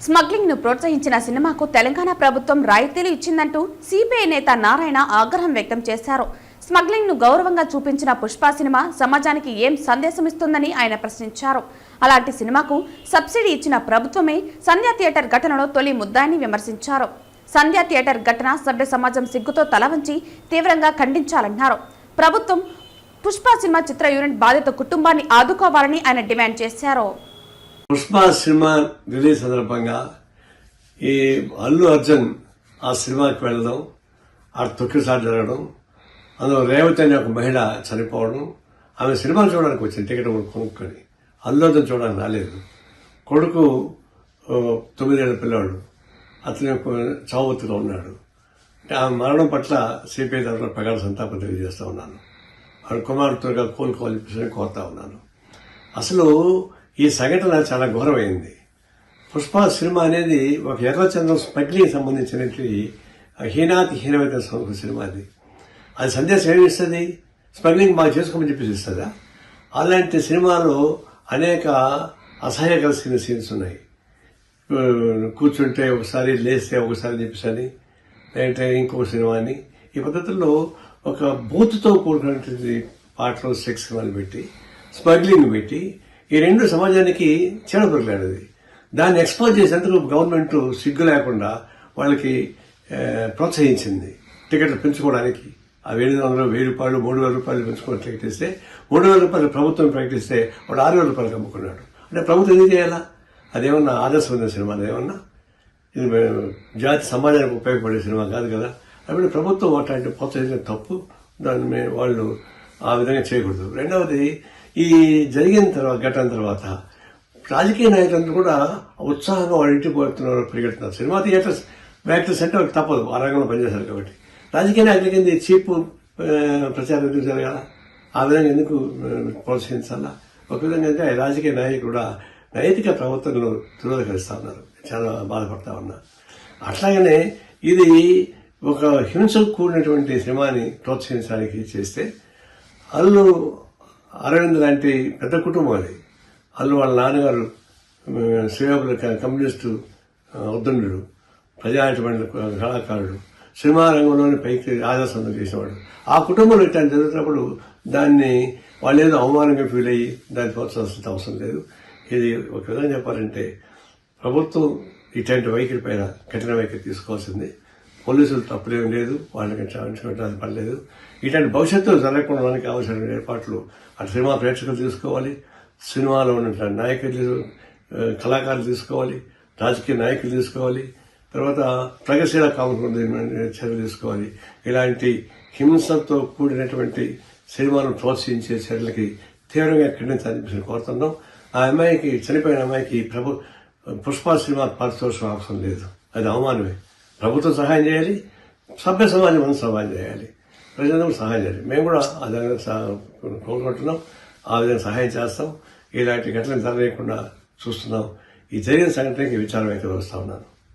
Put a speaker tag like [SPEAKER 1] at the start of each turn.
[SPEAKER 1] Smuggling ను ప్రోత్సహించిన సినిమాకు తెలంగాణ ప్రభుత్వం రాయితీలు ఇచ్చిందంటూ సిపిఐ నేత నారాయణ ఆగ్రహం వ్యక్తం చేశారు. స్మగ్లింగ్ ను గౌరవంగా చూపించిన పుష్ప సినిమా సమాజానికి ఏం సందేశం ఇస్తుందని ఆయన ప్రశ్నించారు. అలాంటి సినిమాకు సబ్సిడీ ఇచ్చిన ప్రభుత్వమే సంధ్యా థియేటర్ ఘటనలో తొలి ముద్దాయిని విమర్శించారు. సంధ్యా థియేటర్ ఘటన సభ్య సమాజం సిగ్గుతో తలవంచి తీవ్రంగా ఖండించాలన్నారు. ప్రభుత్వం పుష్ప సినిమా చిత్ర యూనిట్ బాధిత కుటుంబాన్ని ఆదుకోవాలని ఆయన డిమాండ్ చేశారు.
[SPEAKER 2] పుష్ప సినిమా రిలీజ్ సందర్భంగా ఈ అల్లు అర్జున్ ఆ సినిమాకి వెళ్ళడం, ఆ తొక్కిసారి జరగడం, అందులో రేవతి అనే ఒక మహిళ చనిపోవడం, ఆమె సినిమా చూడడానికి వచ్చింది టికెట్ కొనుక్కొని. అల్లు అర్జున్ చూడడానికి రాలేదు. కొడుకు 9 ఏళ్ల పిల్లవాడు, అతని చావుతులో ఉన్నాడు. ఆ మరణం పట్ల సిపిఐ తరఫున ప్రగాఢ సంతాపం తెలియజేస్తా ఉన్నాను. వాడి కుమారుడు త్వరగా కోలుకోవాలని కోరుతా ఉన్నాను. అసలు ఈ సంఘటన చాలా ఘోరమైంది. పుష్ప సినిమా అనేది ఒక ఎర్రచంద్రం స్మగ్లింగ్ సంబంధించినటువంటి హీనాతి హీనమైన సినిమా. అది సందేశం ఏమిస్తుంది? స్మగ్లింగ్ బాగా చేసుకోమని చెప్పేసి ఇస్తుందా? అలాంటి సినిమాలో అనేక అసహ్యకరమైన సీన్స్ ఉన్నాయి. కూర్చుంటే ఒకసారి, లేస్తే ఒకసారి చెప్పేసి, లేదంటే ఇంకొక సినిమా అని, ఈ పద్ధతుల్లో ఒక బూత్తో కూడుకున్నటువంటి పాటలు, సెక్స్ సినిమాలు పెట్టి, స్మగ్లింగ్ పెట్టి, ఈ రెండు సమాజానికి చేరదొరలేనిది. దాన్ని ఎక్స్పోజ్ చేసేందుకు గవర్నమెంట్ సిగ్గు లేకుండా వాళ్ళకి ప్రోత్సహించింది టికెట్లు పెంచుకోవడానికి. ఆ 700, 1000 రూపాయలు, 3000 రూపాయలు పెంచుకొని టికెట్ ఇస్తే, 3000 రూపాయలు ప్రభుత్వం ప్రకటిస్తే వాడు 6000 రూపాయలకు అమ్ముకున్నాడు. అంటే ప్రభుత్వం ఏం చేయాలా? అదేమన్నా ఆదర్శమైన సినిమా? అదేమన్నా ఇది జాతి సమాజానికి ఉపయోగపడే సినిమా కాదు కదా. అప్పుడు ప్రభుత్వం అట్లాంటి ప్రోత్సహించిన తప్పు. దాన్ని వాళ్ళు ఆ విధంగా చేయకూడదు. రెండవది, ఈ జరిగిన తర్వాత ఘటన తర్వాత రాజకీయ నాయకులందరూ కూడా ఉత్సాహంగా వాళ్ళ ఇంటికి పోతున్నారు, పరిగెడుతున్నారు. సినిమా థియేటర్స్ యాక్టర్స్ అంటే వాళ్ళకి తప్పదు, ఆ రంగంలో పనిచేశారు కాబట్టి. రాజకీయ నాయకులకి ఎందుకు చీప్ ప్రచారం ఎందుకు జరగాల? ఆ విధంగా ఎందుకు ప్రోత్సహించాలా? ఒక విధంగా అంటే రాజకీయ నాయకులు కూడా నైతిక ప్రవర్తనలు తిరోధకరిస్తా ఉన్నారు. చాలా బాధపడతా ఉన్నా. అట్లాగనే ఇది ఒక హింసకు కూడినటువంటి సినిమాని ప్రోత్సహించడానికి చేస్తే, అల్లు అరవింద్ లాంటి పెద్ద కుటుంబం అది. అల్లు వాళ్ళ నాన్నగారు శ్రీకాకుళ కమ్యూనిస్టు ఉద్దండుడు, ప్రజానాట్యమైన కళాకారుడు, సినిమా రంగంలోని పైకి ఆదర్శం చేసేవాడు. ఆ కుటుంబంలో ఇట్లాంటి జరుగుతున్నప్పుడు దాన్ని వాళ్ళు ఏదో అవమానంగా ఫీల్ అయ్యి దాన్ని ప్రోత్సహించాల్సిన అవసరం లేదు. ఇది ఒక విధంగా చెప్పాలంటే ప్రభుత్వం ఇట్లాంటి వైఖరి పైన కఠిన వైఖరి తీసుకోవాల్సింది. పోలీసులు తప్పులేం లేదు, వాళ్ళకి క్షమించుకోవడానికి పర్లేదు. ఇట్లాంటి భవిష్యత్తులో జరగకుండా కావాల్సిన ఏర్పాట్లు అటు సినిమా ప్రేక్షకులు తీసుకోవాలి, సినిమాలో ఉన్న నాయకులు, కళాకారులు తీసుకోవాలి, రాజకీయ నాయకులు తీసుకోవాలి, తర్వాత ప్రగతిశీల కావాలి చర్యలు తీసుకోవాలి. ఇలాంటి హింసతో కూడినటువంటి సినిమాను ప్రోత్సహించే చర్యలకి తీవ్రంగా ఖండించాలని కోరుతున్నాం. ఆ అమ్మాయికి, చనిపోయిన అమ్మాయికి పుష్ప సినిమా పారితోషికం అవసరం లేదు. అది అవమానమే. ప్రభుత్వం సహాయం చేయాలి, సభ్య సమాజం మనం సహాయం చేయాలి, ప్రజలకు సహాయం చేయాలి. మేము కూడా ఆ విధంగా కోరుకుంటున్నాం, ఆ విధంగా సహాయం చేస్తాం. ఇలాంటి ఘటనలు జరగకుండా చూస్తున్నాం. ఈ జరిగిన సంఘటనకి విచారం అయితే వస్తా ఉన్నాను.